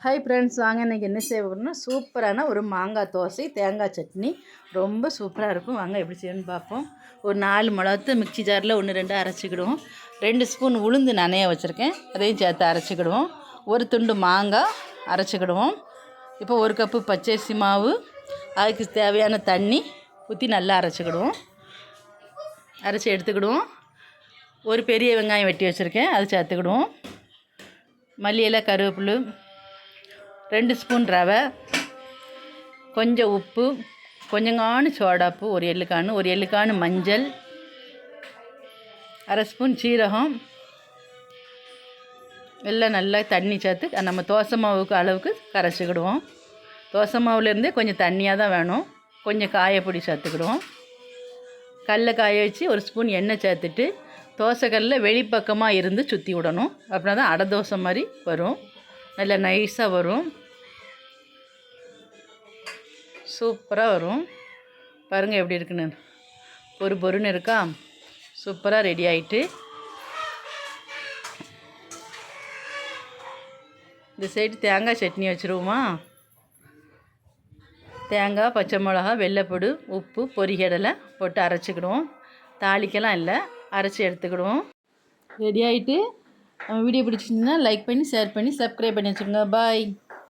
Hi friends, வாங்க இன்றைக்கி என்ன செய்ய போகிறோம்னா சூப்பரான ஒரு மாங்காய் தோசை தேங்காய் சட்னி ரொம்ப சூப்பராக இருக்கும். வாங்க எப்படி செய்யணும்னு பார்ப்போம். ஒரு 4 மிளகாத்து மிக்சி ஜாரில் 1-2 அரைச்சிக்கிடுவோம். 2 ஸ்பூன் உளுந்து நனைய வச்சுருக்கேன், அதையும் சேர்த்து அரைச்சிக்கிடுவோம். ஒரு துண்டு மாங்காய் அரைச்சிக்கிடுவோம். இப்போ 1 கப்பு பச்சரிசி மாவு, அதுக்கு தேவையான தண்ணி ஊற்றி நல்லா அரைச்சிக்கிடுவோம். அரைச்சி எடுத்துக்கிடுவோம். ஒரு பெரிய வெங்காயம் வெட்டி வச்சுருக்கேன், அது சேர்த்துக்கிடுவோம். மல்லி இலை, கருவேப்பிலை, 2 ஸ்பூன் ரவை, கொஞ்சம் உப்பு, கொஞ்சங்கானு சோடாப்பு, ஒரு எள்ளுக்கானு மஞ்சள், அரை ஸ்பூன் சீரகம், எல்லாம் நல்லா தண்ணி சேர்த்து நம்ம தோசை மாவுக்கு அளவுக்கு கரைச்சிக்கிடுவோம். தோசை மாவுலேருந்தே கொஞ்சம் தண்ணியாக தான் வேணும். கொஞ்சம் காயப்பொடி சேர்த்துக்கிடுவோம். கல்லை காய வச்சு 1 ஸ்பூன் எண்ணெய் சேர்த்துட்டு தோசைக்கல்லில் வெளிப்பக்கமாக இருந்து சுற்றி விடணும். அப்படின்னா தான் அடை தோசை மாதிரி வரும், நல்லா நைஸாக வரும், சூப்பராக வரும். பாருங்கள் எப்படி இருக்குன்னு, பொறுன்னு இருக்கா, சூப்பராக ரெடி ஆகிட்டு. இந்த சைடு தேங்காய் சட்னி வச்சுருவோமா. தேங்காய், பச்சை மிளகா, வெள்ளைப்பூடு, உப்பு, பொரிகடலை போட்டு அரைச்சிக்கிடுவோம். தாளிக்கெல்லாம் இல்லை, அரைச்சி எடுத்துக்கிடுவோம். ரெடி ஆகிட்டு. நம்ம வீடியோ பிடிச்சிருந்தா லைக் பண்ணி, ஷேர் பண்ணி, சப்ஸ்கிரைப் பண்ணி வச்சுக்கோங்க. பாய்.